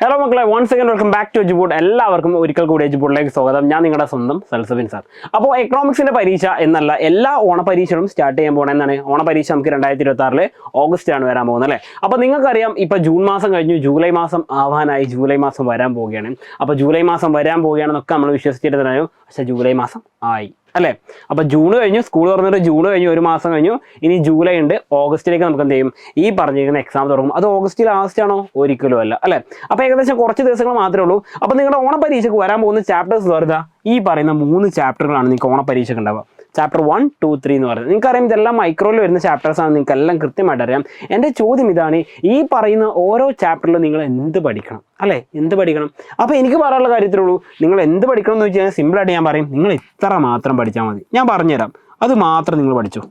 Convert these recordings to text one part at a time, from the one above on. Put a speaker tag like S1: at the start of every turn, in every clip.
S1: Hello മക്കളെ, once again welcome back to Eduboard. എല്ലാവർക്കും ഒരിക്കൽ കൂടി എജുബോർഡിലേക്ക് സ്വാഗതം. ഞാൻ നിങ്ങളുടെ സ്വന്തം സൽസബിൻ സാർ. അപ്പോൾ എക്കണോമിക്സിന്റെ പരീക്ഷ എന്നല്ല, എല്ലാ ഓണപരീക്ഷകളും സ്റ്റാർട്ട് ചെയ്യാൻ പോകണം എന്നാണ്. ഓണപരീക്ഷ നമുക്ക് 2026 ഓഗസ്റ്റ് ആണ് വരാൻ പോകുന്നത് അല്ലേ. അപ്പോൾ നിങ്ങൾക്കറിയാം, ഇപ്പോൾ ജൂൺ മാസം കഴിഞ്ഞു, ജൂലൈ മാസം ആവാനായി, ജൂലൈ മാസം വരാൻ പോവുകയാണ്. അപ്പോൾ ജൂലൈ മാസം വരാൻ പോവുകയാണെന്നൊക്കെ നമ്മൾ വിശ്വസിച്ചിരുന്നതായിരുന്നു. പക്ഷേ ജൂലൈ മാസം ആയി അല്ലേ. അപ്പോൾ ജൂൺ കഴിഞ്ഞു, സ്കൂൾ തുറന്നിട്ട് ജൂൺ കഴിഞ്ഞു, ഒരു മാസം കഴിഞ്ഞു, ഇനി ജൂലൈ ഉണ്ട്. ഓഗസ്റ്റിലേക്ക് നമുക്ക് എന്ത് ചെയ്യും, ഈ പറഞ്ഞിരിക്കുന്ന എക്സാം തുടങ്ങും. അത് ഓഗസ്റ്റ് ലാസ്റ്റ് ആണോ? ഒരിക്കലും അല്ല അല്ലേ. അപ്പോൾ ഏകദേശം കുറച്ച് ദിവസങ്ങൾ മാത്രമേ ഉള്ളൂ. അപ്പോൾ നിങ്ങളുടെ ഓണപരീക്ഷയ്ക്ക് വരാൻ പോകുന്ന ചാപ്റ്റേഴ്സ് വെറുതെ ഈ പറയുന്ന 3 ചാപ്റ്ററുകളാണ് നിങ്ങൾക്ക് ഓണപരീക്ഷയ്ക്ക് ഉണ്ടാവുക. ചാപ്റ്റർ 1, 2, 3 എന്ന് പറയുന്നത് നിങ്ങൾക്കറിയാം, ഇതെല്ലാം മൈക്രോയിൽ വരുന്ന ചാപ്റ്റേഴ്സാണ്, നിങ്ങൾക്ക് എല്ലാം കൃത്യമായിട്ട് അറിയാം. എൻ്റെ ചോദ്യം ഇതാണ്, ഈ പറയുന്ന ഓരോ ചാപ്റ്ററിലും നിങ്ങൾ എന്ത് പഠിക്കണം അല്ലേ, എന്ത് പഠിക്കണം? അപ്പോൾ എനിക്ക് പറയാനുള്ള കാര്യത്തിലുള്ളൂ, നിങ്ങൾ എന്ത് പഠിക്കണം എന്ന് വെച്ച് കഴിഞ്ഞാൽ സിമ്പിളായിട്ട് ഞാൻ പറയും, നിങ്ങൾ ഇത്ര മാത്രം പഠിച്ചാൽ മതി. ഞാൻ പറഞ്ഞുതരാം, അത് മാത്രം നിങ്ങൾ പഠിച്ചു.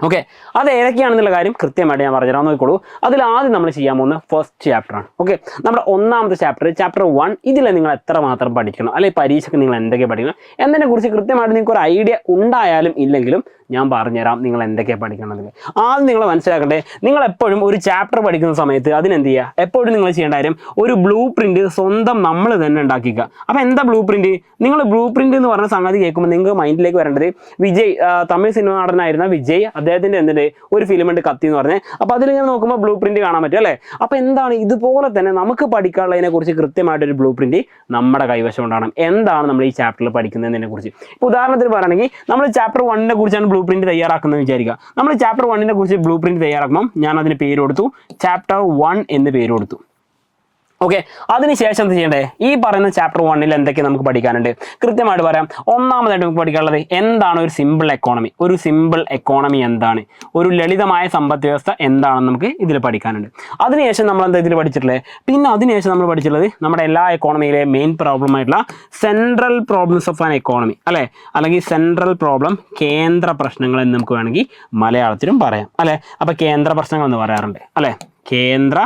S1: ഓക്കെ, അത് ഏതൊക്കെയാണെന്നുള്ള കാര്യം കൃത്യമായിട്ട് ഞാൻ പറഞ്ഞുതരാൻ നോക്കിക്കോളൂ. അതിൽ ആദ്യം നമ്മൾ ചെയ്യാൻ പോകുന്ന ഫസ്റ്റ് ചാപ്റ്ററാണ്. ഓക്കെ, നമ്മുടെ ഒന്നാമത്തെ ചാപ്റ്റർ 1. ഇതിൽ നിങ്ങൾ എത്ര മാത്രം പഠിക്കണം, അല്ലെങ്കിൽ പരീക്ഷയ്ക്ക് നിങ്ങൾ എന്തൊക്കെ പഠിക്കണം എന്നതിനെക്കുറിച്ച് കൃത്യമായിട്ട് നിങ്ങൾക്ക് ഒരു ഐഡിയ ഉണ്ടായാലും ഇല്ലെങ്കിലും ഞാൻ പറഞ്ഞുതരാം നിങ്ങൾ എന്തൊക്കെയാണ് പഠിക്കണമെന്ന്. ആദ്യം നിങ്ങൾ മനസ്സിലാക്കട്ടെ, നിങ്ങൾ എപ്പോഴും ഒരു ചാപ്റ്റർ പഠിക്കുന്ന സമയത്ത് അതിനെന്ത് ചെയ്യുക, എപ്പോഴും നിങ്ങൾ ചെയ്യേണ്ട കാര്യം, ഒരു ബ്ലൂ പ്രിന്റ് സ്വന്തം നമ്മൾ തന്നെ ഉണ്ടാക്കിക്കുക. അപ്പോൾ എന്താ ബ്ലൂ പ്രിന്റ്? നിങ്ങൾ ബ്ലൂ പ്രിന്റ് എന്ന് പറഞ്ഞ സംഗതി കേൾക്കുമ്പോൾ നിങ്ങൾക്ക് മൈൻഡിലേക്ക് വരേണ്ടത് വിജയ്, തമിഴ് സിനിമ നടനായിരുന്ന വിജയ്, അദ്ദേഹത്തിൻ്റെ എന്തിൻ്റെ ഒരു ഫിലിമുണ്ട് കത്തി എന്ന് പറഞ്ഞത്. അപ്പോൾ അതിലിങ്ങനെ നോക്കുമ്പോൾ ബ്ലൂ പ്രിന്റ് കാണാൻ പറ്റും അല്ലേ. അപ്പോൾ എന്താണ്, ഇതുപോലെ തന്നെ നമുക്ക് പഠിക്കാനുള്ളതിനെ കുറിച്ച് കൃത്യമായിട്ടൊരു ബ്ലൂ പ്രിന്റ് നമ്മുടെ കൈവശം ഉണ്ടാകണം. എന്താണ് നമ്മൾ ഈ ചാപ്റ്ററിൽ പഠിക്കുന്നതിനെ കുറിച്ച്. ഇപ്പോൾ ഉദാഹരണത്തിന് പറയുകയാണെങ്കിൽ, നമ്മൾ ചാപ്റ്റർ 1നെ കുറിച്ചാണ് ബ്ലൂ പ്രിന്റ് തയ്യാറാക്കുന്നത് വിചാരിക്കുക. നമ്മൾ ചാപ്റ്റർ 1നെ കുറിച്ച് ബ്ലൂ പ്രിന്റ് തയ്യാറാക്കുമ്പോൾ ഞാൻ അതിന് പേര് കൊടുത്തു, ചാപ്റ്റർ 1 എന്ന് പേര് കൊടുത്തു. ഓക്കെ, അതിനുശേഷം എന്ത് ചെയ്യണ്ടേ, ഈ പറയുന്ന ചാപ്റ്റർ 1ൽ എന്തൊക്കെ നമുക്ക് പഠിക്കാനുണ്ട് കൃത്യമായിട്ട് പറയാം. ഒന്നാമതായിട്ട് നമുക്ക് പഠിക്കാനുള്ളത് എന്താണ് ഒരു സിമ്പിൾ എക്കോണമി. ഒരു സിമ്പിൾ എക്കോണമി എന്താണ്, ഒരു ലളിതമായ സമ്പദ് വ്യവസ്ഥ എന്താണെന്ന് നമുക്ക് ഇതിൽ പഠിക്കാനുണ്ട്. അതിനുശേഷം നമ്മൾ എന്താ ഇതിൽ പഠിച്ചിട്ടുള്ളത്, പിന്നെ അതിനുശേഷം നമ്മൾ പഠിച്ചിട്ടുള്ളത് നമ്മുടെ എല്ലാ എക്കോണമിയിലെ മെയിൻ പ്രോബ്ലം ആയിട്ടുള്ള central problems of an economy അല്ലേ, അല്ലെങ്കിൽ സെൻട്രൽ പ്രോബ്ലം, കേന്ദ്ര പ്രശ്നങ്ങൾ എന്ന് നമുക്ക് വേണമെങ്കിൽ മലയാളത്തിലും പറയാം അല്ലേ. അപ്പോൾ കേന്ദ്ര പ്രശ്നങ്ങൾ എന്ന് പറയാറുണ്ട് അല്ലേ, കേന്ദ്ര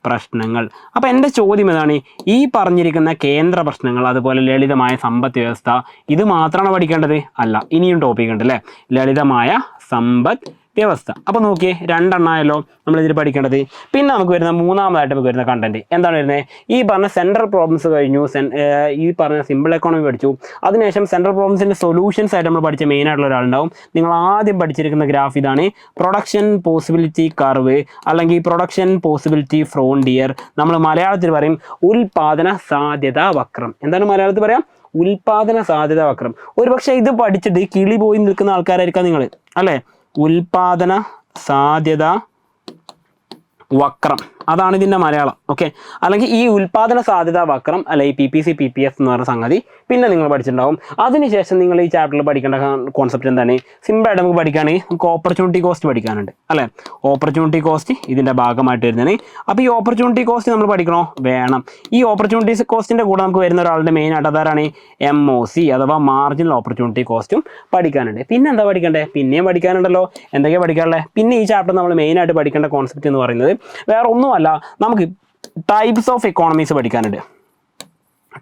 S1: പ്രശ്നങ്ങൾ. അപ്പോൾ എൻ്റെ ചോദ്യം ഇതാണ്, ഈ പറഞ്ഞിരിക്കുന്ന കേന്ദ്ര പ്രശ്നങ്ങൾ, അതുപോലെ ലളിതമായ സമ്പദ് വ്യവസ്ഥ, ഇത് മാത്രമാണ് പഠിക്കേണ്ടത്? അല്ല, ഇനിയും ടോപ്പിക് ഉണ്ട് അല്ലേ, ലളിതമായ സമ്പദ് വ്യവസ്ഥ. അപ്പോൾ നോക്കിയേ, 2 എണ്ണമായല്ലോ നമ്മളിതിൽ പഠിക്കേണ്ടത്. പിന്നെ നമുക്ക് വരുന്ന മൂന്നാമതായിട്ട് നമുക്ക് വരുന്ന കണ്ടന്റ് എന്താണ് വരുന്നത്, ഈ പറഞ്ഞ സെൻട്രൽ പ്രോബ്ലംസ് കഴിഞ്ഞു, ഈ പറഞ്ഞ സിമ്പിൾ എക്കോണമി പഠിച്ചു. അതിനുശേഷം സെൻട്രൽ പ്രോബ്ലംസിൻ്റെ സൊല്യൂഷൻസ് ആയിട്ട് നമ്മൾ പഠിച്ച മെയിൻ ആയിട്ടുള്ള ഒരാളുണ്ടാവും. നിങ്ങൾ ആദ്യം പഠിച്ചിരിക്കുന്ന ഗ്രാഫ് ഇതാണ്, പ്രൊഡക്ഷൻ പോസിബിലിറ്റി കർവ്, അല്ലെങ്കിൽ പ്രൊഡക്ഷൻ പോസിബിലിറ്റി ഫ്രോണ്ടിയർ. നമ്മൾ മലയാളത്തിൽ പറയും ഉൽപാദന സാധ്യതാ വക്രം. എന്താണ് മലയാളത്തിൽ പറയാം? ഉൽപാദന സാധ്യതാ വക്രം. ഒരുപക്ഷെ ഇത് പഠിച്ചിട്ട് കിളി പോയി നിൽക്കുന്ന ആൾക്കാരായിരിക്കാം നിങ്ങൾ അല്ലേ. ഉൽപാദന സാധ്യത വക്രം, അതാണ് ഇതിൻ്റെ മലയാളം. ഓക്കെ, അല്ലെങ്കിൽ ഈ ഉൽപാദന സാധ്യതാ വക്രം അല്ലെങ്കിൽ PPC PPS എന്ന് പറയുന്ന സംഗതി പിന്നെ നിങ്ങൾ പഠിച്ചിട്ടുണ്ടാവും. അതിനുശേഷം നിങ്ങൾ ഈ ചാപ്റ്ററിൽ പഠിക്കേണ്ട കോൺസെപ്റ്റ് എന്താണ്, സിമ്പിളായിട്ട് നമുക്ക് പഠിക്കുകയാണെങ്കിൽ നമുക്ക് ഓപ്പർച്യൂണിറ്റി കോസ്റ്റ് പഠിക്കാനുണ്ട് അല്ലേ. ഓപ്പർച്യൂണിറ്റി കോസ്റ്റ് ഇതിൻ്റെ ഭാഗമായിട്ട് വരുന്നതാണ്. അപ്പോൾ ഈ ഓപ്പർച്യൂണിറ്റി കോസ്റ്റ് നമ്മൾ പഠിക്കണോ? വേണം. ഈ ഓപ്പർച്യൂണിറ്റി കോസ്റ്റിൻ്റെ കൂടെ നമുക്ക് വരുന്ന ഒരാളുടെ മെയിൻ ആയിട്ട് അതാരാണ്, MOC അഥവാ മാർജിനൽ ഓപ്പർച്യൂണിറ്റി കോസ്റ്റും പഠിക്കാനുണ്ട്. പിന്നെ എന്താ പഠിക്കേണ്ടത്? പിന്നെയും പഠിക്കാനുണ്ടല്ലോ. എന്തൊക്കെയാണ് പഠിക്കാനുള്ളത്? പിന്നെ ഈ ചാപ്റ്റർ നമ്മൾ മെയിനായിട്ട് പഠിക്കേണ്ട കോൺസെപ്റ്റ് എന്ന് പറയുന്നത് വേറെ ഒന്നുമല്ല, നമുക്ക് ടൈപ്സ് ഓഫ് എക്കോണമീസ് പഠിക്കാനുണ്ട്.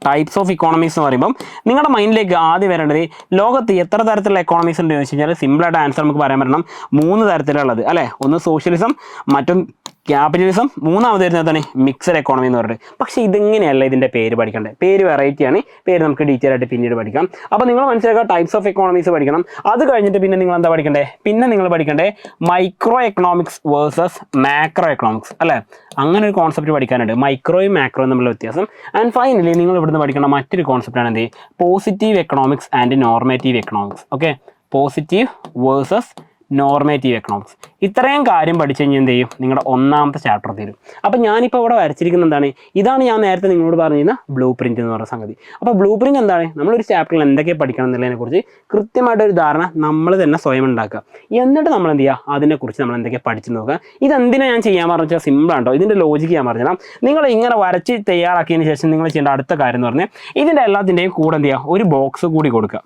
S1: ടൈപ്സ് ഓഫ് ഇക്കോണമീസ് എന്ന് പറയുമ്പം നിങ്ങളുടെ മൈൻഡിലേക്ക് ആദ്യം വരേണ്ടത്, ലോകത്ത് എത്ര തരത്തിലുള്ള എക്കോണമീസ് ഉണ്ട് എന്ന് വെച്ച് കഴിഞ്ഞാൽ സിമ്പിളായിട്ട് ആൻസർ നമുക്ക് പറയാൻ പറ്റണം. 3 തരത്തിലുള്ളത് അല്ലേ. ഒന്ന് സോഷ്യലിസം, മറ്റൊന്ന് ക്യാപിറ്റലിസം, മൂന്നാമത് വരുന്നത് എന്താണ്, മിക്സഡ് എക്കോണമി എന്ന് പറയുന്നത്. പക്ഷേ ഇതിങ്ങനെയല്ല ഇതിൻ്റെ പേര് പഠിക്കേണ്ടത്. പേര് വെറൈറ്റിയാണ്, പേര് നമുക്ക് ഡീറ്റെയിൽ ആയിട്ട് പിന്നീട് പഠിക്കാം. അപ്പോൾ നിങ്ങൾ മനസ്സിലാക്കുക, ടൈപ്സ് ഓഫ് എക്കോണമീസ് പഠിക്കണം. അത് കഴിഞ്ഞിട്ട് പിന്നെ നിങ്ങൾ എന്താ പഠിക്കണ്ടേ, പിന്നെ നിങ്ങൾ പഠിക്കണ്ടേ micro economics versus macro economics അല്ലേ. അങ്ങനെ ഒരു കോൺസെപ്റ്റ് പഠിക്കാനുണ്ട്, മൈക്രോയും മാക്രോയും തമ്മിലുള്ള വ്യത്യാസം. ആൻഡ് ഫൈനലി നിങ്ങൾ ഇവിടുന്ന് പഠിക്കേണ്ട മറ്റൊരു കോൺസെപ്റ്റാണ് എന്ത്, positive economics and normative economics. Okay, positive versus normative economics. ഇത്രയും കാര്യം പഠിച്ചു കഴിഞ്ഞാൽ എന്ത് ചെയ്യും, നിങ്ങളുടെ ഒന്നാമത്തെ ചാപ്റ്റർ തീരും. അപ്പോൾ ഞാനിപ്പോൾ ഇവിടെ വരച്ചിരിക്കുന്നത് എന്താണ്, ഇതാണ് ഞാൻ നേരത്തെ നിങ്ങളോട് പറഞ്ഞിരുന്ന ബ്ലൂ പ്രിന്റ് എന്ന് പറയുന്ന സംഗതി. അപ്പോൾ ബ്ലൂ പ്രിന്റ് എന്താണ്, നമ്മളൊരു ചാപ്റ്ററിൽ എന്തൊക്കെ പഠിക്കണം എന്നുള്ളതിനെക്കുറിച്ച് കൃത്യമായിട്ടൊരു ധാരണ നമ്മൾ തന്നെ സ്വയം ഉണ്ടാക്കുക. എന്നിട്ട് നമ്മൾ എന്ത് ചെയ്യുക, അതിനെക്കുറിച്ച് നമ്മൾ എന്തൊക്കെ പഠിച്ചു നോക്കുക. ഇതെന്തിനാണ് ഞാൻ ചെയ്യാൻ പറഞ്ഞാൽ സിമ്പിളാണ്ടോ, ഇതിൻ്റെ ലോജിക്ക് ഞാൻ പറഞ്ഞുതരാം. നിങ്ങൾ ഇങ്ങനെ വരച്ച് തയ്യാറാക്കിയതിന് ശേഷം നിങ്ങൾ ചെയ്യേണ്ട അടുത്ത കാര്യം എന്ന് പറഞ്ഞാൽ, ഇതിൻ്റെ എല്ലാത്തിൻ്റെയും കൂടെ എന്ത് ചെയ്യുക, ഒരു ബോക്സ് കൂടി കൊടുക്കുക.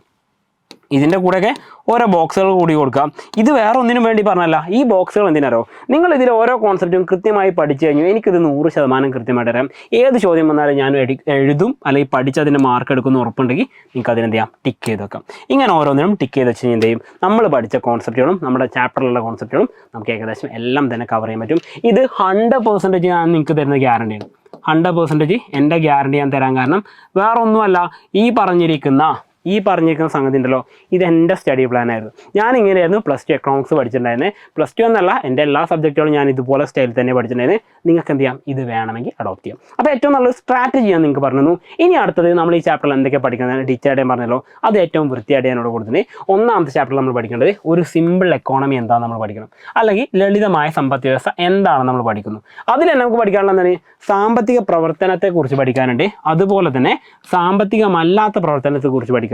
S1: ഇതിൻ്റെ കൂടെയൊക്കെ ഓരോ ബോക്സുകൾ കൂടി കൊടുക്കാം. ഇത് വേറെ ഒന്നിനും വേണ്ടി പറഞ്ഞല്ല, ഈ ബോക്സുകൾ എന്തിനാരോ, നിങ്ങൾ ഇതിൽ ഓരോ കോൺസെപ്റ്റും കൃത്യമായി പഠിച്ചു കഴിഞ്ഞു, എനിക്കിത് 100% കൃത്യമായിട്ട് അറിയാം. ഏത് ചോദ്യം വന്നാലും ഞാൻ എഴുതും, അല്ലെങ്കിൽ പഠിച്ചതിൻ്റെ മാർക്ക് എടുക്കുന്ന ഉറപ്പുണ്ടെങ്കിൽ നിങ്ങൾക്ക് അതിനെന്ത് ചെയ്യാം, ടിക്ക് ചെയ്ത് വെക്കാം. ഇങ്ങനെ ഓരോന്നിനും ടിക്ക് ചെയ്ത് വെച്ച് കഴിഞ്ഞാൽ എന്ത് ചെയ്യും, നമ്മൾ പഠിച്ച കോൺസെപ്റ്റുകളും നമ്മുടെ ചാപ്റ്ററിലുള്ള കോൺസെപ്റ്റുകളും നമുക്ക് ഏകദേശം എല്ലാം തന്നെ കവർ ചെയ്യാൻ പറ്റും. ഇത് 100% ഞാൻ നിങ്ങൾക്ക് തരുന്ന ഗ്യാരണ്ടിയാണ്. 100% എൻ്റെ ഗ്യാരണ്ടി ഞാൻ തരാൻ കാരണം വേറെ ഒന്നുമല്ല, ഈ പറഞ്ഞിരിക്കുന്ന സംഗതി ഉണ്ടല്ലോ, ഇത് എൻ്റെ സ്റ്റഡി പ്ലാൻ ആയിരുന്നു. ഞാൻ ഇങ്ങനെയായിരുന്നു പ്ലസ് ടു എക്കണോമിക്സ് പഠിച്ചിട്ടുണ്ടായിരുന്നത്. പ്ലസ് ടു എന്നല്ല, എൻ്റെ എല്ലാ സബ്ജക്റ്റുകളും ഞാൻ ഇതുപോലെ സ്റ്റൈലിൽ തന്നെ പഠിച്ചിട്ടുണ്ടായിരുന്നു. നിങ്ങൾക്ക് എന്ത് ചെയ്യാം, ഇത് വേണമെങ്കിൽ അഡോപ്റ്റ് ചെയ്യാം. അപ്പോൾ ഏറ്റവും നല്ലൊരു സ്ട്രാറ്റജി ഞാൻ നിങ്ങൾക്ക് പറഞ്ഞു. ഇനി അടുത്തത് നമ്മൾ ഈ ചാപ്റ്ററിൽ എന്തൊക്കെ പഠിക്കുന്നത് ടീച്ചറുടെ പറഞ്ഞല്ലോ, അത് ഏറ്റവും വൃത്തിയായിട്ട് ഞാനോട് കൊടുത്തിട്ടുണ്ട്. ഒന്നാമത്തെ ചാപ്റ്ററിൽ നമ്മൾ പഠിക്കേണ്ടത് ഒരു സിമ്പിൾ എക്കോണമി എന്താണെന്ന് നമ്മൾ പഠിക്കണം, അല്ലെങ്കിൽ ലളിതമായ സമ്പദ് വ്യവസ്ഥ എന്താണെന്ന് നമ്മൾ പഠിക്കുന്നു. അതിൽ തന്നെ നമുക്ക് പഠിക്കാനുള്ള എന്താണ്, സാമ്പത്തിക പ്രവർത്തനത്തെക്കുറിച്ച് പഠിക്കാനുണ്ട്, അതുപോലെ തന്നെ സാമ്പത്തികമല്ലാത്ത പ്രവർത്തനത്തെക്കുറിച്ച് പഠിക്കാനുണ്ട്.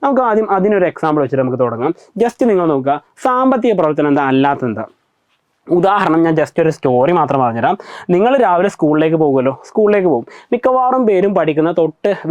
S1: നമുക്ക് ആദ്യം അതിനൊരു എക്സാമ്പിൾ വെച്ചിട്ട് നമുക്ക് തുടങ്ങാം. ജസ്റ്റ് നിങ്ങൾ നോക്കുക, സാമ്പത്തിക പ്രവർത്തനം എന്താ, അല്ലാത്ത എന്താ. ഉദാഹരണം ഞാൻ ജസ്റ്റ് ഒരു സ്റ്റോറി മാത്രം പറഞ്ഞുതരാം. നിങ്ങൾ രാവിലെ സ്കൂളിലേക്ക് പോകുമല്ലോ, സ്കൂളിലേക്ക് പോകും. മിക്കവാറും പേരും പഠിക്കുന്ന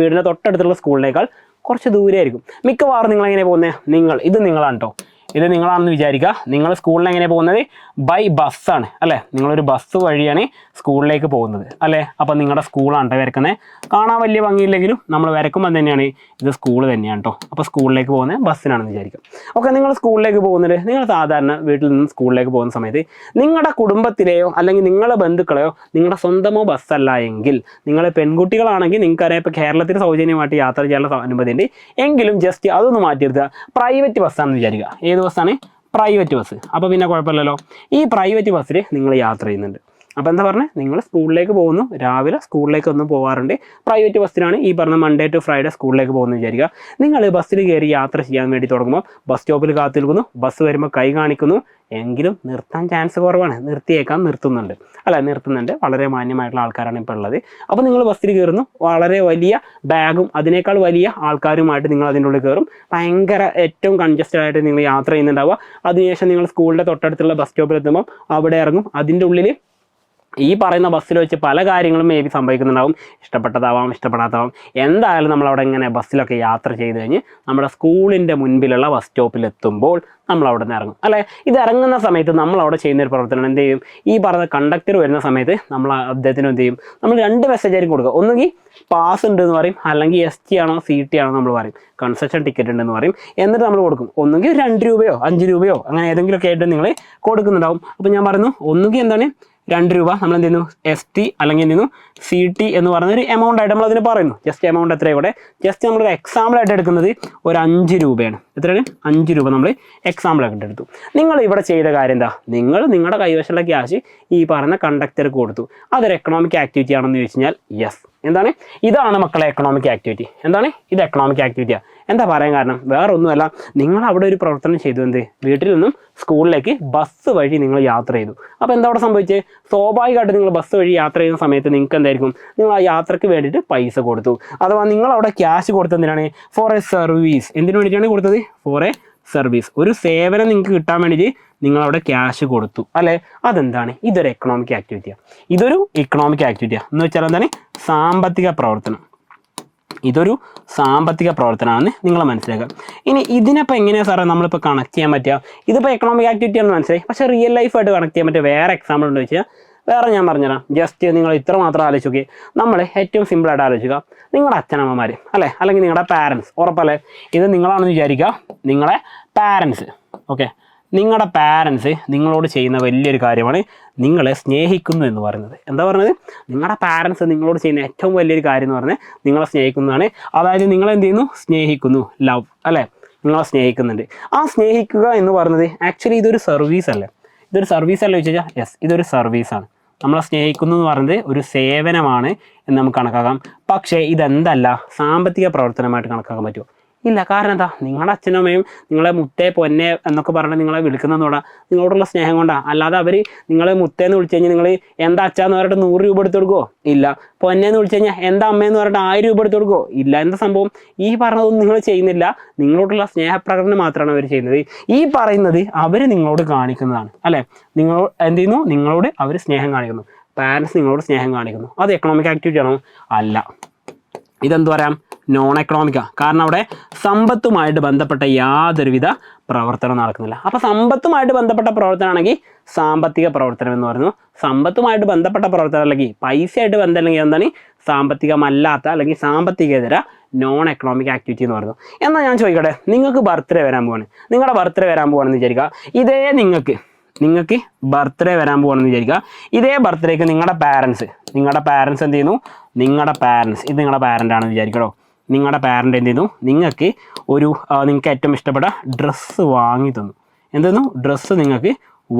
S1: വീടിൻ്റെ തൊട്ടടുത്തുള്ള സ്കൂളിനേക്കാൾ കുറച്ച് ദൂരെയായിരിക്കും. മിക്കവാറും നിങ്ങൾ എങ്ങനെ പോകുന്നത്, ഇത് നിങ്ങളാണ് കേട്ടോ, ഇത് നിങ്ങളാണെന്ന് വിചാരിക്കുക. നിങ്ങൾ സ്കൂളിൽ എങ്ങനെ പോകുന്നത്, ബൈ ബസ്സാണ് അല്ലേ. നിങ്ങളൊരു ബസ് വഴിയാണ് സ്കൂളിലേക്ക് പോകുന്നത് അല്ലേ. അപ്പോൾ നിങ്ങളുടെ സ്കൂളാണ് കേട്ടോ വരക്കുന്നത്. കാണാൻ വലിയ ഭംഗിയില്ലെങ്കിലും നമ്മൾ വരക്കുമ്പോൾ തന്നെയാണ് ഇത് സ്കൂൾ തന്നെയാണ് കേട്ടോ. അപ്പോൾ സ്കൂളിലേക്ക് പോകുന്നത് ബസ്സിനാണെന്ന് വിചാരിക്കും. ഓക്കെ, നിങ്ങൾ സ്കൂളിലേക്ക് പോകുന്നത്, നിങ്ങൾ സാധാരണ വീട്ടിൽ നിന്നും സ്കൂളിലേക്ക് പോകുന്ന സമയത്ത് നിങ്ങളുടെ കുടുംബത്തിലെയോ അല്ലെങ്കിൽ നിങ്ങളുടെ ബന്ധുക്കളെയോ നിങ്ങളുടെ സ്വന്തമോ ബസ്സല്ല എങ്കിൽ, നിങ്ങൾ പെൺകുട്ടികളാണെങ്കിൽ നിങ്ങൾക്കറിയാം ഇപ്പോൾ കേരളത്തിൽ സൗജന്യമായിട്ട് യാത്ര ചെയ്യാനുള്ള അനുമതിയുണ്ട്. എങ്കിലും ജസ്റ്റ് അതൊന്ന് മാറ്റിയെടുക്കുക, പ്രൈവറ്റ് ബസ്സാണെന്ന് വിചാരിക്കുക. ഏത് ബസ്സാണ്, പ്രൈവറ്റ് ബസ്. അപ്പോൾ പിന്നെ കുഴപ്പമില്ലല്ലോ, ഈ പ്രൈവറ്റ് ബസ്സിൽ നിങ്ങൾ യാത്ര ചെയ്യുന്നുണ്ട്. അപ്പോൾ എന്താ പറഞ്ഞത്, നിങ്ങൾ സ്കൂളിലേക്ക് പോകുന്നു, രാവിലെ സ്കൂളിലേക്ക് ഒന്നും പോകാറുണ്ട്, പ്രൈവറ്റ് ബസ്സിലാണ് ഈ പറഞ്ഞ മൺഡേ ടു ഫ്രൈഡേ സ്കൂളിലേക്ക് പോകുന്നു വിചാരിക്കുക. നിങ്ങൾ ബസ്സിൽ കയറി യാത്ര ചെയ്യാൻ വേണ്ടി തുടങ്ങുമ്പോൾ ബസ് സ്റ്റോപ്പിൽ കാത്തു നിൽക്കുന്നു, ബസ് വരുമ്പോൾ കൈ കാണിക്കുന്നു, എങ്കിലും നിർത്താൻ ചാൻസ് കുറവാണ്. നിർത്തുന്നുണ്ട്, വളരെ മാന്യമായിട്ടുള്ള ആൾക്കാരാണ് ഇപ്പോൾ ഉള്ളത്. അപ്പോൾ നിങ്ങൾ ബസ്സിൽ കയറുന്നു, വളരെ വലിയ ബാഗും അതിനേക്കാൾ വലിയ ആൾക്കാരുമായിട്ട് നിങ്ങൾ അതിൻ്റെ ഉള്ളിൽ കയറും. ഭയങ്കര ഏറ്റവും കൺജസ്റ്റഡ് ആയിട്ട് നിങ്ങൾ യാത്ര ചെയ്യുന്നുണ്ടാവുക. അതിനുശേഷം നിങ്ങൾ സ്കൂളിൻ്റെ തൊട്ടടുത്തുള്ള ബസ് സ്റ്റോപ്പിൽ എത്തുമ്പോൾ അവിടെ ഇറങ്ങും. അതിൻ്റെ ഉള്ളിൽ ഈ പറയുന്ന ബസ്സിൽ വെച്ച് പല കാര്യങ്ങളും മേ ബി സംഭവിക്കുന്നുണ്ടാവും. ഇഷ്ടപ്പെട്ടതാവാം, ഇഷ്ടപ്പെടാത്തതാവാം. എന്തായാലും നമ്മളവിടെ ഇങ്ങനെ ബസ്സിലൊക്കെ യാത്ര ചെയ്ത് കഴിഞ്ഞ് നമ്മുടെ സ്കൂളിൻ്റെ മുൻപിലുള്ള ബസ് സ്റ്റോപ്പിൽ എത്തുമ്പോൾ നമ്മൾ അവിടെ നിന്ന് ഇറങ്ങും അല്ലേ. ഇത് ഇറങ്ങുന്ന സമയത്ത് നമ്മളവിടെ ചെയ്യുന്നൊരു പ്രവർത്തനം എന്ത് ചെയ്യും, ഈ പറഞ്ഞ കണ്ടക്ടർ വരുന്ന സമയത്ത് നമ്മൾ അദ്ദേഹത്തിന് എന്ത് ചെയ്യും, നമ്മൾ 2 മെസ്സേജ് ആയിരിക്കും കൊടുക്കുക. ഒന്നുകിൽ പാസ് ഉണ്ട് എന്ന് പറയും, അല്ലെങ്കിൽ ST ആണോ CT ആണോ നമ്മൾ പറയും, കൺസെഷൻ ടിക്കറ്റ് ഉണ്ടെന്ന് പറയും. എന്നിട്ട് നമ്മൾ കൊടുക്കും. ഒന്നുകിൽ 2 രൂപയോ 5 രൂപയോ അങ്ങനെ ഏതെങ്കിലുമൊക്കെ ആയിട്ട് നിങ്ങൾ കൊടുക്കുന്നുണ്ടാവും. അപ്പോൾ ഞാൻ പറയുന്നു, ഒന്നുകിൽ എന്താണ് 2 രൂപ നമ്മൾ എന്ത് ചെയ്യുന്നു, ST അല്ലെങ്കിൽ എന്ത് ചെയ്യുന്നു CT എന്ന് പറയുന്നൊരു എമൗണ്ട് ആയിട്ട് നമ്മൾ അതിന് പറയുന്നു. ജസ്റ്റ് എമൗണ്ട് എത്രയാണ് ഇവിടെ, ജസ്റ്റ് നമ്മളൊരു എക്സാമ്പിളായിട്ട് എടുക്കുന്നത് ഒരു 5 രൂപയാണ്. എത്രയാണ്, 5 രൂപ നമ്മൾ എക്സാമ്പിളായിട്ട് എടുത്തു. നിങ്ങൾ ഇവിടെ ചെയ്ത കാര്യം എന്താ, നിങ്ങളുടെ കൈവശമുള്ള ക്യാഷ് ഈ പറഞ്ഞ കണ്ടക്ടർക്ക് കൊടുത്തു. അതൊരു എക്കണോമിക് ആക്ടിവിറ്റി ആണെന്ന് ചോദിച്ചു കഴിഞ്ഞാൽ യെസ്. എന്താണ്, ഇതാണ് മക്കളെ എക്കണോമിക് ആക്ടിവിറ്റി. എന്താണ് ഇത്, എക്കണോമിക് ആക്ടിവിറ്റിയാണ്. എന്താ പറയാൻ കാരണം, വേറെ ഒന്നുമല്ല, നിങ്ങൾ അവിടെ ഒരു പ്രവർത്തനം ചെയ്തു. എന്ത്, വീട്ടിൽ നിന്നും സ്കൂളിലേക്ക് ബസ് വഴി നിങ്ങൾ യാത്ര ചെയ്തു. അപ്പോൾ എന്താ അവിടെ സംഭവിച്ചത്, സ്വാഭാവികമായിട്ട് നിങ്ങൾ ബസ് വഴി യാത്ര ചെയ്യുന്ന സമയത്ത് നിങ്ങൾക്ക് എന്തായിരിക്കും, നിങ്ങൾ ആ യാത്രയ്ക്ക് വേണ്ടിയിട്ട് പൈസ കൊടുത്തു. അഥവാ നിങ്ങൾ അവിടെ ക്യാഷ് കൊടുത്തതിനാണ് ഫോർ എ സർവീസ്. എന്തിനു വേണ്ടിയിട്ടാണ് കൊടുത്തത്, ഫോർ എ സർവീസ്. ഒരു സേവനം നിങ്ങൾക്ക് കിട്ടാൻ വേണ്ടിയിട്ട് നിങ്ങളവിടെ ക്യാഷ് കൊടുത്തു അല്ലേ. അതെന്താണ്, ഇതൊരു എക്കണോമിക് ആക്ടിവിറ്റിയാണ്. എന്ന് വെച്ചാൽ എന്താണ്, സാമ്പത്തിക പ്രവർത്തനം. ഇതൊരു സാമ്പത്തിക പ്രവർത്തനമാണെന്ന് നിങ്ങൾ മനസ്സിലാക്കുക. ഇനി ഇതിനപ്പോൾ എങ്ങനെയാണ് സാറേ നമ്മളിപ്പോൾ കണക്ട് ചെയ്യാൻ പറ്റുക, ഇതിപ്പോൾ എക്കണോമിക് ആക്ടിവിറ്റി ആണെന്ന് മനസ്സിലായി, പക്ഷേ റിയൽ ലൈഫായിട്ട് കണക്ട് ചെയ്യാൻ പറ്റിയ വേറെ എക്സാമ്പിൾ ഉണ്ടോ വെച്ചാൽ വേറെ ഞാൻ പറഞ്ഞുതരാം. ജസ്റ്റ് നിങ്ങൾ ഇത്ര മാത്രം ആലോചിച്ച് നോക്കി. നമ്മൾ ഏറ്റവും സിമ്പിളായിട്ട് ആലോചിക്കുക, നിങ്ങളുടെ അച്ഛനമ്മമാർ അല്ലേ, അല്ലെങ്കിൽ നിങ്ങളുടെ പാരൻസ്, ഉറപ്പല്ലേ ഇത് നിങ്ങളാണെന്ന് വിചാരിക്കുക, നിങ്ങളെ പാരൻസ്. ഓക്കെ, നിങ്ങളുടെ പാരൻസ് നിങ്ങളോട് ചെയ്യുന്ന വലിയൊരു കാര്യമാണ് നിങ്ങളെ സ്നേഹിക്കുന്നു എന്ന് പറയുന്നത്. എന്താ പറയുന്നത്, നിങ്ങളുടെ പാരൻസ് നിങ്ങളോട് ചെയ്യുന്ന ഏറ്റവും വലിയൊരു കാര്യം എന്ന് പറഞ്ഞാൽ നിങ്ങളെ സ്നേഹിക്കുന്നതാണ്. അതായത് നിങ്ങളെന്ത് ചെയ്യുന്നു, സ്നേഹിക്കുന്നു, ലവ് അല്ലേ, നിങ്ങളെ സ്നേഹിക്കുന്നുണ്ട്. ആ സ്നേഹിക്കുക എന്ന് പറയുന്നത് ആക്ച്വലി ഇതൊരു സർവീസ് അല്ലേ, ഇതൊരു സർവീസ് അല്ലേ ചോദിച്ചാൽ യെസ്, ഇതൊരു സർവീസാണ്. നമ്മളെ സ്നേഹിക്കുന്നു എന്ന് പറയുന്നത് ഒരു സേവനമാണ് എന്ന് നമുക്ക് കണക്കാക്കാം. പക്ഷേ ഇതെന്തല്ല സാമ്പത്തിക പ്രവർത്തനമായിട്ട് കണക്കാക്കാൻ പറ്റുമോ, ഇല്ല. കാരണം എന്താ, നിങ്ങളുടെ അച്ഛനമ്മയും നിങ്ങളെ മുത്തേ പൊന്നെ എന്നൊക്കെ പറഞ്ഞാൽ നിങ്ങളെ വിളിക്കുന്നതോടാ നിങ്ങളോടുള്ള സ്നേഹം കൊണ്ടാണ്. അല്ലാതെ അവർ നിങ്ങളെ മുത്തേന്ന് വിളിച്ചു കഴിഞ്ഞാൽ നിങ്ങൾ എന്താ അച്ഛാന്ന് പറഞ്ഞിട്ട് 100 രൂപ എടുത്ത് കൊടുക്കുമോ, ഇല്ല. പൊന്നേന്ന് വിളിച്ചു കഴിഞ്ഞാൽ എന്താ അമ്മയെന്ന് പറഞ്ഞിട്ട് 1000 രൂപ എടുത്ത് കൊടുക്കുമോ, ഇല്ല. എന്താ സംഭവം, ഈ പറഞ്ഞതൊന്നും നിങ്ങൾ ചെയ്യുന്നില്ല. നിങ്ങളോടുള്ള സ്നേഹപ്രകടനം മാത്രമാണ് അവർ ചെയ്യുന്നത്. ഈ പറയുന്നത് അവർ നിങ്ങളോട് കാണിക്കുന്നതാണ് അല്ലേ. നിങ്ങൾ എന്ത് ചെയ്യുന്നു, നിങ്ങളോട് അവർ സ്നേഹം കാണിക്കുന്നു, പാരൻസ് നിങ്ങളോട് സ്നേഹം കാണിക്കുന്നു. അത് എക്കണോമിക് ആക്ടിവിറ്റി ആണോ, അല്ല. ഇതെന്ത് പറയാം, നോൺ എക്കണോമിക്കാണ്. കാരണം അവിടെ സമ്പത്തുമായിട്ട് ബന്ധപ്പെട്ട യാതൊരുവിധ പ്രവർത്തനം നടക്കുന്നില്ല. അപ്പോൾ സമ്പത്തുമായിട്ട് ബന്ധപ്പെട്ട പ്രവർത്തനമാണെങ്കിൽ സാമ്പത്തിക പ്രവർത്തനം എന്ന് പറയുന്നു. സമ്പത്തുമായിട്ട് ബന്ധപ്പെട്ട പ്രവർത്തനം അല്ലെങ്കിൽ പൈസയായിട്ട് ബന്ധമില്ലെങ്കിൽ എന്താണ് സാമ്പത്തികമല്ലാത്ത അല്ലെങ്കിൽ സാമ്പത്തികേതര നോൺ എക്കണോമിക് ആക്ടിവിറ്റി എന്ന് പറയുന്നു. എന്നാൽ ഞാൻ ചോദിക്കട്ടെ, നിങ്ങൾക്ക് ബർത്ത്ഡേ വരാൻ പോവാണ്, നിങ്ങളുടെ ബർത്ത്ഡേ വരാൻ പോവാണെന്ന് വിചാരിക്കുക. ഇതേ നിങ്ങൾക്ക് ബർത്ത്ഡേ വരാൻ പോകണമെന്ന് വിചാരിക്കുക. ഇതേ ബർത്ത്ഡേക്ക് നിങ്ങളുടെ പാരൻസ് എന്ത് ചെയ്യുന്നു, നിങ്ങളുടെ പാരൻസ് ഇത് നിങ്ങളുടെ പാരൻ്റ് ആണെന്ന് വിചാരിക്കണോ. നിങ്ങളുടെ പാരൻ്റ് എന്ത് ചെയ്യുന്നു, നിങ്ങൾക്ക് നിങ്ങൾക്ക് ഏറ്റവും ഇഷ്ടപ്പെട്ട ഡ്രസ്സ് വാങ്ങി തന്നു. എന്തെന്നു, ഡ്രസ്സ് നിങ്ങൾക്ക്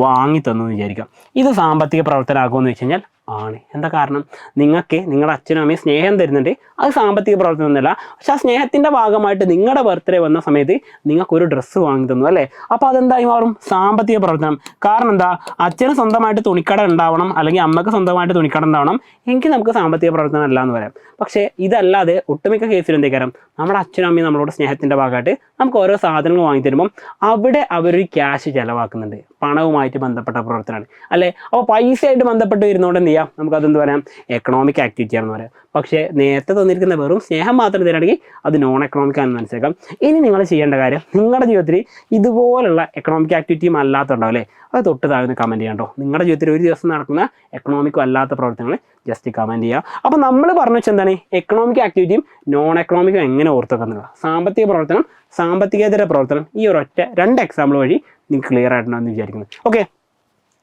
S1: വാങ്ങി തന്നു എന്ന് വിചാരിക്കാം. ഇത് സാമ്പത്തിക പ്രവർത്തനമാകുമെന്ന് വെച്ച് കഴിഞ്ഞാൽ ആണ്. എന്താ കാരണം, നിങ്ങൾക്ക് നിങ്ങളുടെ അച്ഛനും അമ്മയും സ്നേഹം തരുന്നുണ്ട്. അത് സാമ്പത്തിക പ്രവർത്തനം ഒന്നുമല്ല. പക്ഷെ ആ സ്നേഹത്തിൻ്റെ ഭാഗമായിട്ട് നിങ്ങളുടെ ബർത്ത്ഡേ വന്ന സമയത്ത് നിങ്ങൾക്കൊരു ഡ്രസ്സ് വാങ്ങി തന്നു അല്ലേ. അപ്പോൾ അതെന്തായി മാറും, സാമ്പത്തിക പ്രവർത്തനം. കാരണം എന്താ, അച്ഛന് സ്വന്തമായിട്ട് തുണിക്കട ഉണ്ടാവണം, അല്ലെങ്കിൽ അമ്മക്ക് സ്വന്തമായിട്ട് തുണിക്കട ഉണ്ടാവണം, എങ്കിൽ നമുക്ക് സാമ്പത്തിക പ്രവർത്തനം അല്ല എന്ന് പറയാം. പക്ഷേ ഇതല്ലാതെ ഒട്ടുമിക്ക കേസിൽ എന്തേക്കാരം, നമ്മുടെ അച്ഛനും അമ്മയും നമ്മളോട് സ്നേഹത്തിൻ്റെ ഭാഗമായിട്ട് നമുക്ക് ഓരോ സാധനങ്ങൾ വാങ്ങി തരുമ്പം അവിടെ അവർ ക്യാഷ് ചിലവാക്കുന്നുണ്ട്. പണവുമായിട്ട് ബന്ധപ്പെട്ട പ്രവർത്തനമാണ് അല്ലേ. അപ്പോൾ പൈസയായിട്ട് ബന്ധപ്പെട്ട് വരുന്നതുകൊണ്ട് എന്ത് ചെയ്യാം, നമുക്കതെന്ത് പറയാം, എക്കണോമിക് ആക്ടിവിറ്റി ആണെന്ന് പറയാം. പക്ഷേ നേരത്തെ തന്നിരിക്കുന്ന വെറും സ്നേഹം മാത്രം തരാണെങ്കിൽ അത് നോൺ എക്കണോമിക് ആണെന്ന് മനസ്സിലാക്കാം. ഇനി നിങ്ങൾ ചെയ്യേണ്ട കാര്യം, നിങ്ങളുടെ ജീവിതത്തിൽ ഇതുപോലുള്ള എക്കണോമിക് ആക്ടിവിറ്റിയും അല്ലാത്തുണ്ടാവും അല്ലേ, അത് തൊട്ട് താഴ്ന്ന് കമൻറ്റ് ചെയ്യാം കേട്ടോ. നിങ്ങളുടെ ജീവിതത്തിൽ ഒരു ദിവസം നടക്കുന്ന എക്കണോമിക്കും അല്ലാത്ത പ്രവർത്തനങ്ങൾ ജസ്റ്റ് കമൻറ്റ് ചെയ്യുക. അപ്പോൾ നമ്മൾ പറഞ്ഞു വെച്ചാൽ എന്താണ്, എക്കണോമിക് ആക്ടിവിറ്റിയും നോൺ എക്കണോമിക്കും എങ്ങനെ ഓർത്തെക്കുന്നത്, സാമ്പത്തിക പ്രവർത്തനം, സാമ്പത്തികേതര പ്രവർത്തനം, ഈ ഒരൊറ്റ 2 എക്സാമ്പിൾ വഴി നിങ്ങൾക്ക് ക്ലിയർ ആയിട്ടുണ്ടെന്ന് വിചാരിക്കുന്നത്. ഓക്കെ,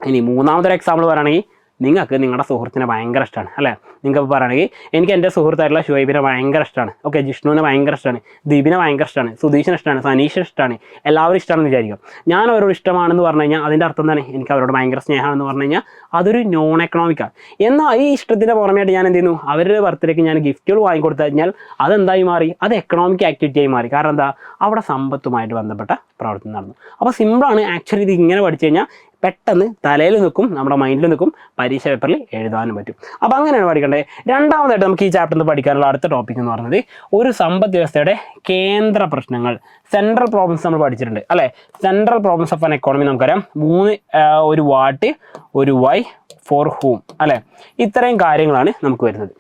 S1: ഇനി മൂന്നാമതൊരു എക്സാമ്പിൾ പറയുകയാണെങ്കിൽ, നിങ്ങൾക്ക് നിങ്ങളുടെ സുഹൃത്തിനെ ഭയങ്കര ഇഷ്ടമാണ് അല്ലേ. നിങ്ങൾക്ക് പറയുകയാണെങ്കിൽ എനിക്ക് എൻ്റെ സുഹൃത്തായിട്ടുള്ള ഷുഹൈബിനെ ഭയങ്കര ഇഷ്ടമാണ്, ഓക്കെ, ജിഷ്ണുവിനെ ഭയങ്കര ഇഷ്ടമാണ്, ദീപിനെ ഭയങ്കര ഇഷ്ടമാണ്, സുധീഷിനെ ഇഷ്ടമാണ്, സനീഷിനെ ഇഷ്ടമാണ്, എല്ലാവരും ഇഷ്ടമാണെന്ന് വിചാരിക്കും. ഞാൻ അവരോട് ഇഷ്ടമാണെന്ന് പറഞ്ഞു കഴിഞ്ഞാൽ അതിൻ്റെ അർത്ഥം എന്താണ്, എനിക്ക് അവരോട് ഭയങ്കര സ്നേഹമാണെന്ന് പറഞ്ഞു കഴിഞ്ഞാൽ അതൊരു നോൺ എക്കണോമിക്കാണ്. എന്നാൽ ഈ ഇഷ്ടത്തിൻ്റെ പുറമെയായിട്ട് ഞാൻ എന്ത് ചെയ്യുന്നു, അവരുടെ ബർത്ത്ഡേക്ക് ഞാൻ ഗിഫ്റ്റുകൾ വാങ്ങിക്കൊടുത്തു കഴിഞ്ഞാൽ അതെന്തായി മാറി, അത് എക്കണോമിക് ആക്ടിവിറ്റിയായി മാറി. കാരണം എന്താ, അവിടെ സമ്പത്തുമായിട്ട് ബന്ധപ്പെട്ട പ്രവർത്തനം നടന്നു. അപ്പോൾ സിമ്പിളാണ് ആക്ച്വലി. ഇത് ഇങ്ങനെ പഠിച്ചു കഴിഞ്ഞാൽ പെട്ടെന്ന് തലയിൽ നിൽക്കും, നമ്മുടെ മൈൻഡിൽ നിൽക്കും, പരീക്ഷ പേപ്പറിൽ എഴുതാനും പറ്റും. അപ്പോൾ അങ്ങനെയാണ് പഠിക്കേണ്ടത്. രണ്ടാമതായിട്ട് നമുക്ക് ഈ ചാപ്റ്ററിൽ പഠിക്കാനുള്ള അടുത്ത ടോപ്പിക് എന്ന് പറയുന്നത് ഒരു സമ്പദ് വ്യവസ്ഥയുടെ കേന്ദ്ര പ്രശ്നങ്ങൾ, സെൻട്രൽ പ്രോബ്ലംസ് നമ്മൾ പഠിച്ചിട്ടുണ്ട് അല്ലേ. Central problems of an economy നമുക്കറിയാം, 3 ഒരു വാട്ട്, ഒരു വൈ, ഫോർ ഹൂം അല്ലേ. ഇത്രയും കാര്യങ്ങളാണ് നമുക്ക് വരുന്നത്.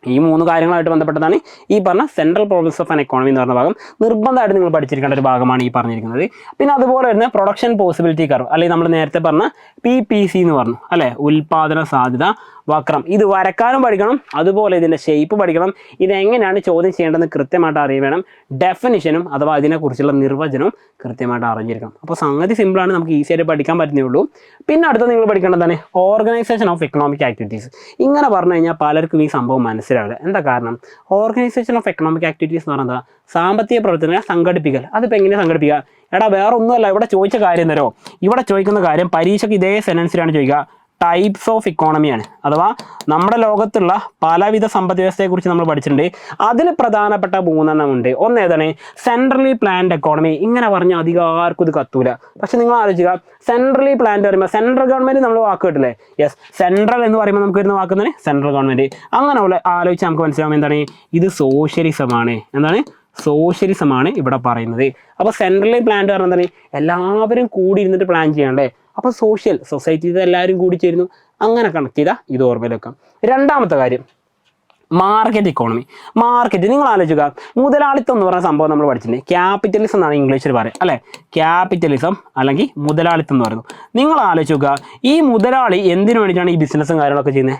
S1: ഈ 3 കാര്യങ്ങളായിട്ട് ബന്ധപ്പെട്ടതാണ് ഈ പറഞ്ഞ central problems of an economy എന്ന് പറഞ്ഞ ഭാഗം. നിർബന്ധമായിട്ട് നിങ്ങൾ പഠിച്ചിരിക്കേണ്ട ഒരു ഭാഗമാണ് ഈ പറഞ്ഞിരിക്കുന്നത്. പിന്നെ അതുപോലെ തന്നെ പ്രൊഡക്ഷൻ പോസിബിലിറ്റി കർവ്, അല്ലെങ്കിൽ നമ്മൾ നേരത്തെ പറഞ്ഞ PPC എന്ന് പറഞ്ഞു അല്ലേ, ഉൽപാദന സാധ്യത വക്രം. ഇത് വരക്കാനും പഠിക്കണം, അതുപോലെ ഇതിൻ്റെ ഷേപ്പ് പഠിക്കണം. ഇതെങ്ങനെയാണ് ചോദ്യം ചെയ്യേണ്ടതെന്ന് കൃത്യമായിട്ട് അറിയണം. ഡെഫിനിഷനും അഥവാ അതിനെക്കുറിച്ചുള്ള നിർവചനവും കൃത്യമായിട്ട് അറിഞ്ഞിരിക്കണം. അപ്പോൾ സംഗതി സിമ്പിളാണ്, നമുക്ക് ഈസിയായിട്ട് പഠിക്കാൻ പറ്റുന്നേ ഉള്ളൂ. പിന്നെ അടുത്ത നിങ്ങൾ പഠിക്കേണ്ടതാണ് ഓർഗനൈസേഷൻ ഓഫ് എക്കണോമിക് ആക്ടിവിറ്റീസ്. ഇങ്ങനെ പറഞ്ഞു കഴിഞ്ഞാൽ പലർക്കും ഈ സംഭവം മനസ്സിലാവില്ല. എന്താ കാരണം, ഓർഗനൈസേഷൻ ഓഫ് എക്കണോമിക് ആക്ടിവിറ്റീസ് എന്ന് പറയുന്നത് സാമ്പത്തിക പ്രവർത്തനങ്ങളെ സംഘടിപ്പിക്കൽ. അതിപ്പോൾ എങ്ങനെ സംഘടിപ്പിക്കുക, എടാ വേറെ ഒന്നുമല്ല, ഇവിടെ ചോദിച്ച കാര്യം തരോ, ഇവിടെ ചോദിക്കുന്ന കാര്യം പരീക്ഷയ്ക്ക് ഇതേ സെൻറ്റൻസിലാണ് ചോദിക്കുക, ടൈപ്സ് ഓഫ് ഇക്കോണമിയാണ്. അഥവാ നമ്മുടെ ലോകത്തുള്ള പലവിധ സമ്പദ് വ്യവസ്ഥയെക്കുറിച്ച് നമ്മൾ പഠിച്ചിട്ടുണ്ട്. അതിൽ പ്രധാനപ്പെട്ട 3 ഉണ്ട്. ഒന്ന് ഏതാണ്, സെൻട്രലി പ്ലാൻഡ് എക്കോണമി. ഇങ്ങനെ പറഞ്ഞാൽ അധികം ആർക്കും ഇത് കത്തൂല. പക്ഷെ നിങ്ങൾ ആലോചിക്കുക, സെൻട്രലി പ്ലാൻഡ് പറയുമ്പോൾ സെൻട്രൽ ഗവൺമെൻറ് നമ്മൾ വാക്ക് കേട്ടില്ലേ. യെസ്, സെൻട്രൽ എന്ന് പറയുമ്പോൾ നമുക്ക് വരുന്ന വാക്കുന്നത് സെൻട്രൽ ഗവൺമെൻറ്. അങ്ങനെ ആലോചിച്ച് നമുക്ക് മനസ്സിലാവും എന്താണ്, ഇത് സോഷ്യലിസമാണ്. എന്താണ്, സോഷ്യലിസമാണ് ഇവിടെ പറയുന്നത്. അപ്പോൾ സെൻട്രലി പ്ലാൻഡ് പറഞ്ഞാൽ എന്താണ്, എല്ലാവരും കൂടി ഇരുന്നിട്ട് പ്ലാൻ ചെയ്യണ്ടേ. അപ്പോൾ സൊസൈറ്റിയിൽ എല്ലാവരും കൂടി ചേരുന്നു. അങ്ങനെ കണക്ട് ചെയ്താൽ ഇത് ഓർമ്മയിൽ വെക്കാം. രണ്ടാമത്തെ കാര്യം മാർക്കറ്റ് ഇക്കോണമി. മാർക്കറ്റ് നിങ്ങൾ ആലോചിക്കുക, മുതലാളിത്തം എന്ന് പറയുന്ന സംഭവം നമ്മൾ പഠിച്ചിട്ടുണ്ട്. ക്യാപിറ്റലിസം എന്നാണ് ഇംഗ്ലീഷിൽ പറയുക അല്ലേ. ക്യാപിറ്റലിസം അല്ലെങ്കിൽ മുതലാളിത്തം എന്ന് പറയുന്നു. നിങ്ങൾ ആലോചിക്കുക, ഈ മുതലാളി എന്തിനു വേണ്ടിയിട്ടാണ് ഈ ബിസിനസ്സും കാര്യങ്ങളൊക്കെ ചെയ്യുന്നത്,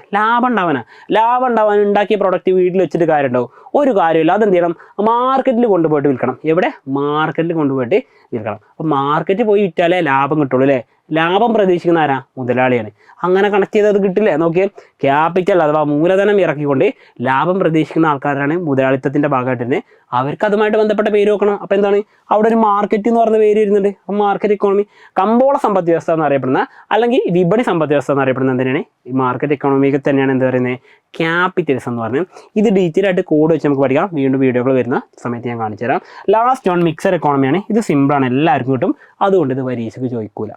S1: ലാഭം ഉണ്ടാവാൻ ഉണ്ടാക്കിയ പ്രൊഡക്റ്റ് വീട്ടിൽ വെച്ചിട്ട് കാര്യമുണ്ടാവും, ഒരു കാര്യമില്ല. അതെന്ത് ചെയ്യണം, മാർക്കറ്റിൽ കൊണ്ടുപോയിട്ട് വിൽക്കണം. എവിടെ, മാർക്കറ്റിൽ കൊണ്ടുപോയിട്ട് വിൽക്കണം. അപ്പോൾ മാർക്കറ്റ് പോയി വിറ്റാലേ ലാഭം കിട്ടുള്ളൂ അല്ലേ. ലാഭം പ്രതീക്ഷിക്കുന്ന ആരാ, മുതലാളിയാണ്. അങ്ങനെ കണക്ട് ചെയ്തത് കിട്ടില്ലേ. നോക്കിയേ, ക്യാപിറ്റൽ അഥവാ മൂലധനം ഇറക്കിക്കൊണ്ട് ലാഭം പ്രതീക്ഷിക്കുന്ന ആൾക്കാരാണ് മുതലാളിത്തത്തിൻ്റെ ഭാഗമായിട്ട്. അവർക്ക് അതുമായിട്ട് ബന്ധപ്പെട്ട പേര് വെക്കണം. അപ്പോൾ എന്താണ്, അവിടെ ഒരു മാർക്കറ്റ് എന്ന് പറഞ്ഞ പേര് വരുന്നുണ്ട്. അപ്പോൾ മാർക്കറ്റ് ഇക്കോണമി. കമ്പോള സമ്പദ് വ്യവസ്ഥ എന്നറിയപ്പെടുന്ന അല്ലെങ്കിൽ വിപണി സമ്പദ് വ്യവസ്ഥ എന്നറിയപ്പെടുന്ന എന്തിനാണ്, ഈ മാർക്കറ്റ് ഇക്കോണമിക്ക് തന്നെയാണ് എന്ത് പറയുന്നത്, ക്യാപിറ്റലിസം എന്ന് പറഞ്ഞത്. ഇത് ഡീറ്റെയിൽ ആയിട്ട് കോഡ് വെച്ച് നമുക്ക് പഠിക്കാം. വീണ്ടും വീഡിയോകൾ വരുന്ന സമയത്ത് ഞാൻ കാണിച്ചു തരാം. ലാസ്റ്റ് ഓൺ മിക്സഡ് എക്കോണമിയാണ്. ഇത് സിമ്പിളാണ്, എല്ലാവർക്കും കിട്ടും. അതുകൊണ്ട് ഇത് പരീക്ഷയ്ക്ക് ചോദിക്കൂല.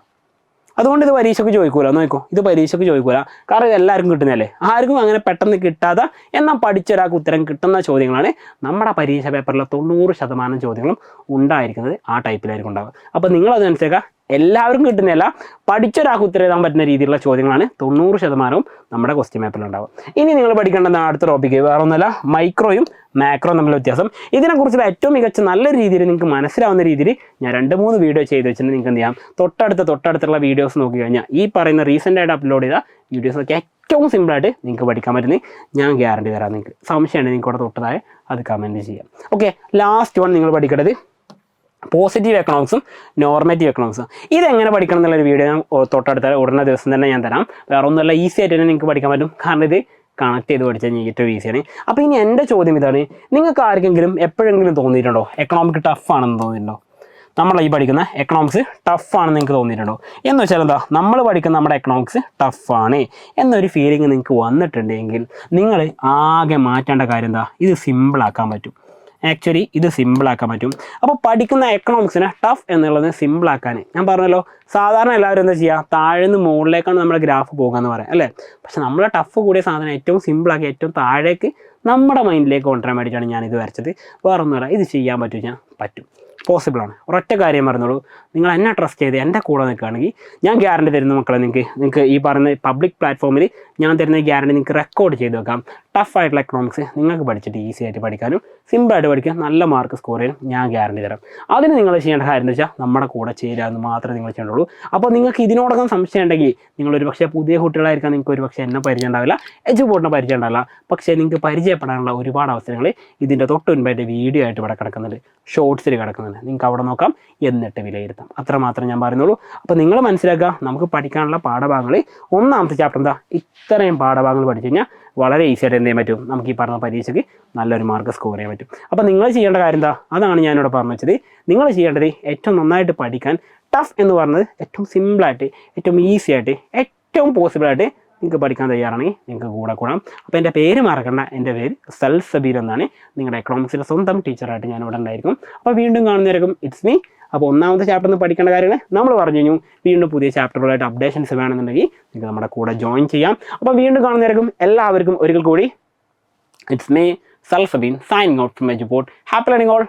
S1: നോക്കൂ, ഇത് പരീക്ഷയ്ക്ക് ചോദിക്കൂല. കാരണം ഇത് എല്ലാവർക്കും കിട്ടുന്നതല്ലേ. ആർക്കും അങ്ങനെ പെട്ടെന്ന് കിട്ടാതെ എന്നാൽ പഠിച്ചൊരാൾക്ക് ഉത്തരം കിട്ടുന്ന ചോദ്യങ്ങളാണ് നമ്മുടെ പരീക്ഷ പേപ്പറിലെ 90% ചോദ്യങ്ങളും ഉണ്ടായിരിക്കുന്നത് ആ ടൈപ്പിലായിരിക്കും ഉണ്ടാവുക. അപ്പോൾ നിങ്ങളത് മനസ്സിലാക്കുക, എല്ലാവർക്കും കിട്ടുന്നതല്ല, പഠിച്ചൊരാൾക്ക് ഉത്തരം എഴുതാൻ പറ്റുന്ന രീതിയിലുള്ള ചോദ്യങ്ങളാണ് 90% നമ്മുടെ ക്വസ്റ്റ്യൻ പേപ്പറിലുണ്ടാവുക. ഇനി നിങ്ങൾ പഠിക്കേണ്ടതാണ് അടുത്ത ടോപ്പിക്ക്, വേറെ ഒന്നുമല്ല, മൈക്രോയും മാക്രോയും തമ്മിലുള്ള വ്യത്യാസം. ഇതിനെക്കുറിച്ചുള്ള ഏറ്റവും മികച്ച നല്ല രീതിയിൽ നിങ്ങൾക്ക് മനസ്സിലാവുന്ന രീതിയിൽ ഞാൻ 2-3 വീഡിയോ ചെയ്ത് വെച്ചിട്ട് നിങ്ങൾക്ക് എന്ത് ചെയ്യാം, തൊട്ടടുത്തുള്ള വീഡിയോസ് നോക്കി കഴിഞ്ഞാൽ ഈ പറയുന്ന റീസെൻ്റായിട്ട് അപ്ലോഡ് ചെയ്ത വീഡിയോസൊക്കെ ഏറ്റവും സിമ്പിളായിട്ട് നിങ്ങൾക്ക് പഠിക്കാൻ പറ്റുന്നത് ഞാൻ ഗ്യാരണ്ടി തരാം. നിങ്ങൾക്ക് സംശയമുണ്ടെങ്കിൽ നിങ്ങൾക്ക് ഇവിടെ തൊട്ടതായ അത് കമൻറ്റ് ചെയ്യാം. ഓക്കെ, ലാസ്റ്റ് വൺ നിങ്ങൾ പഠിക്കേണ്ടത് പോസിറ്റീവ് എക്കണോമിക്സും നോർമേറ്റീവ് എക്കണോമിക്സും. ഇതെങ്ങനെ പഠിക്കണം എന്നുള്ളൊരു വീഡിയോ ഞാൻ തൊട്ടടുത്ത ഉടനെ ദിവസം തന്നെ ഞാൻ തരാം. വേറെ ഒന്നുമല്ല, ഈസി ആയിട്ട് തന്നെ നിങ്ങൾക്ക് പഠിക്കാൻ പറ്റും. കാരണം ഇത് കണക്ട് ചെയ്ത് പഠിച്ചാൽ ഏറ്റവും ഈസിയാണ്. അപ്പോൾ ഇനി എൻ്റെ ചോദ്യം ഇതാണ്, നിങ്ങൾക്ക് ആർക്കെങ്കിലും എപ്പോഴെങ്കിലും തോന്നിയിട്ടുണ്ടോ എക്കണോമിക് ടഫ് ആണെന്ന് തോന്നിയിട്ടുണ്ടോ? നമ്മൾ ഈ പഠിക്കുന്ന എക്കണോമിക്സ് ടഫാണെന്ന് നിങ്ങൾക്ക് തോന്നിയിട്ടുണ്ടോ? എന്ന് വെച്ചാൽ എന്താ, നമ്മൾ പഠിക്കുന്ന നമ്മുടെ എക്കണോമിക്സ് ടഫാണ് എന്നൊരു ഫീലിംഗ് നിങ്ങൾക്ക് വന്നിട്ടുണ്ടെങ്കിൽ നിങ്ങൾ ആകെ മാറ്റേണ്ട കാര്യം എന്താ, ഇത് സിമ്പിളാക്കാൻ പറ്റും. ആക്ച്വലി ഇത് സിമ്പിളാക്കാൻ പറ്റും. അപ്പോൾ പഠിക്കുന്ന എക്കണോമിക്സിനെ ടഫ് എന്നുള്ളത് സിമ്പിളാക്കാൻ ഞാൻ പറഞ്ഞല്ലോ, സാധാരണ എല്ലാവരും എന്താ ചെയ്യുക, താഴെ നിന്ന് മുകളിലേക്കാണ് നമ്മുടെ ഗ്രാഫ് പോകുക എന്ന് പറയാം അല്ലേ. പക്ഷെ നമ്മളെ ടഫ് കൂടിയ സാധനം ഏറ്റവും സിമ്പിളാക്കി ഏറ്റവും താഴേക്ക് നമ്മുടെ മൈൻഡിലേക്ക് കൊണ്ടുവരാൻ വേണ്ടിയിട്ടാണ് ഞാനിത് വരച്ചത്. വേറെ ഒന്നുമില്ല, ഇത് ചെയ്യാൻ പറ്റും, പറ്റും, പോസിബിളാണ്. ഒരൊറ്റ കാര്യം പറഞ്ഞോളൂ, നിങ്ങൾ എന്നെ ട്രസ്റ്റ് ചെയ്ത് എൻ്റെ കൂടെ നിൽക്കുകയാണെങ്കിൽ ഞാൻ ഗ്യാരണ്ടി തരുന്ന മക്കളെ, നിങ്ങൾക്ക് ഈ പറയുന്ന പബ്ലിക് പ്ലാറ്റ്ഫോമിൽ ഞാൻ തരുന്ന ഗ്യാരണ്ടി നിങ്ങൾക്ക് റെക്കോർഡ് ചെയ്ത് വെക്കാം. ടഫായിട്ടുള്ള എക്കണോമിക്സ് നിങ്ങൾക്ക് പഠിച്ചിട്ട് ഈസി ആയിട്ട് പഠിക്കാനും സിമ്പിളായിട്ട് പഠിക്കാൻ നല്ല മാർക്ക് സ്കോർ ചെയ്യാനും ഞാൻ ഗ്യാരണ്ടി തരാം. അതിന് നിങ്ങൾ ചെയ്യേണ്ട കാര്യം എന്താ വെച്ചാൽ നമ്മുടെ കൂടെ ചേരാമെന്ന് മാത്രമേ നിങ്ങൾ ചെയ്യേണ്ടുള്ളൂ. അപ്പോൾ നിങ്ങൾക്ക് ഇതിനോടകം സംശയം ഉണ്ടെങ്കിൽ, നിങ്ങളൊരു പക്ഷേ പുതിയ കുട്ടികളായിരിക്കാം, നിങ്ങൾക്ക് ഒരു പക്ഷേ എന്നെ പരിചയം ഉണ്ടാവില്ല, എഡ്യൂബോർഡിനെ പരിചയം ഉണ്ടാവില്ല. പക്ഷേ നിങ്ങൾക്ക് പരിചയപ്പെടാനുള്ള ഒരുപാട് അവസരങ്ങൾ ഇതിൻ്റെ തൊട്ട് മുൻപായിട്ട് വീഡിയോ ആയിട്ട് ഇവിടെ കിടക്കുന്നുണ്ട്, ഷോർട്സിൽ കിടക്കുന്നുണ്ട്. നിങ്ങൾക്ക് അവിടെ നോക്കാം, എന്നിട്ട് വിലയിരുത്താം. അത്രമാത്രം ഞാൻ പറയുന്നുള്ളൂ. അപ്പോൾ നിങ്ങൾ മനസ്സിലാക്കുക, നമുക്ക് പഠിക്കാനുള്ള പാഠഭാഗങ്ങൾ ഒന്നാമത്തെ ചാപ്റ്റർ എന്താ, ഇത്രയും പാഠഭാഗങ്ങൾ പഠിച്ചു കഴിഞ്ഞാൽ വളരെ ഈസി ആയിട്ട് എന്ത് ചെയ്യാൻ പറ്റും, നമുക്ക് ഈ പറഞ്ഞ പരീക്ഷയ്ക്ക് നല്ലൊരു മാർക്ക് സ്കോർ ചെയ്യാൻ പറ്റും. അപ്പോൾ നിങ്ങൾ ചെയ്യേണ്ട കാര്യം എന്താ, അതാണ് ഞാനിവിടെ പറഞ്ഞു വെച്ചത്. നിങ്ങൾ ചെയ്യേണ്ടത് ഏറ്റവും നന്നായിട്ട് പഠിക്കാൻ, ടഫ് എന്ന് പറഞ്ഞത് ഏറ്റവും സിമ്പിളായിട്ട്, ഏറ്റവും ഈസി ആയിട്ട്, ഏറ്റവും പോസിബിളായിട്ട് നിങ്ങൾക്ക് പഠിക്കാൻ തയ്യാറാണെങ്കിൽ നിങ്ങൾക്ക് കൂടെ കൂടാം. അപ്പോൾ എൻ്റെ പേര് മറക്കണ്ട, എൻ്റെ പേര് സൽസബീർ എന്നാണ്. നിങ്ങളുടെ എക്കണോമിക്സിൻ്റെ സ്വന്തം ടീച്ചറായിട്ട് ഞാൻ ഇവിടെ ഉണ്ടായിരിക്കും. അപ്പോൾ വീണ്ടും കാണുന്നവരേക്കും ഇറ്റ്സ് മീ. അപ്പോൾ ഒന്നാമത്തെ ചാപ്റ്ററിൽ നിന്ന് പഠിക്കേണ്ട കാര്യങ്ങൾ നമ്മൾ പറഞ്ഞു കഴിഞ്ഞു. വീണ്ടും പുതിയ ചാപ്റ്ററുകളായിട്ട് അപ്ഡേഷൻസ് വേണമെന്നുണ്ടെങ്കിൽ നിങ്ങൾക്ക് നമ്മുടെ കൂടെ ജോയിൻ ചെയ്യാം. അപ്പോൾ വീണ്ടും കാണുന്നവരേക്കും എല്ലാവർക്കും ഒരിക്കൽ കൂടി it's me Salsabeen signing out from Eduboard. Happy learning all.